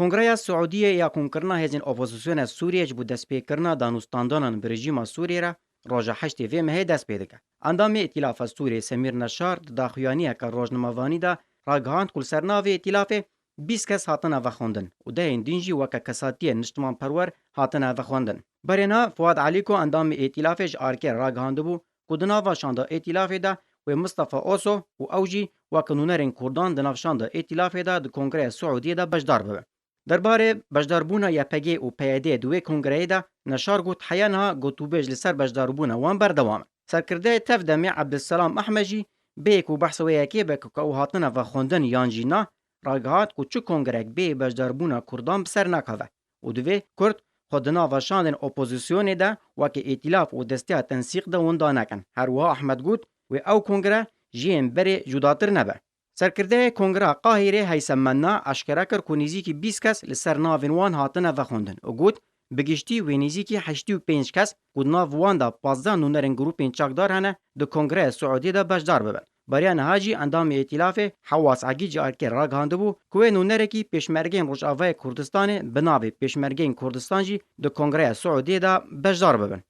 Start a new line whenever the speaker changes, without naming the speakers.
کنگرهیا سعودیه یا کنکرنا هزین اپوزیسیون سوریه جبو دستپیکرنا دانوستاندانان برژیما سوریه را روژا هشتی وی مهی دست پیدکه. اندام ائتلاف سوریه سمیر نشار داخویانیه که روزنامه‌وانی دا راگهاند کل سرناوی ائتلاف 20 کس هاتن وخوندن و ده این دینجی وکا کساتی نشتمان پرور هاتن وخوندن. برنا فواد علی کو اندام ائتلافش آرکر راگهاند بو کدنا واشاندا ائتلاف دا و مصطفی اوسو و اوجی و قانونرین کردان دنافشاندا ائتلاف دا د کنگره سعودیه دا بجدار ببه. درباره بجداربونا یا پگی و پیاده دوی کنگره دا نشار گوت حیانها گوتوبیج لسر بجداربونا وان بردوام. سرکرده تف دمی عبدالسلام احمجی بیک و بحث و یکی بک او هاتن وخوندن یانجینا راگهات کو چو کنگرک بی بجداربونا کردان بسر نکاوه و دوی کرد خودنا وشاندن اپوزیسیون دا وکی ائتلاف و دسته تنسیق دا وندا نکن. هروها احمد گوت و او کنگره جیم بری جداتر نبه. سرکرده کنگره قاهره هیثم منا اشکره کر کو نزیکی 20 کس لسر ناوین وان هاتن وخوندن و گوت بگشتی و نزیکی 85 کس کو ناو وان دا 15 نونرن گروپین چاکدار هنه د کنگره سعودی دا بجدار ببن. بریان هاجی اندام ائتلاف حواس عگیج آرکر راگهانده بو کوه نونرکی پیشمرگین روجاوای کردستان بنابه پیشمرگین کردستان جی د کنگره سعودی دا بجدار ببن.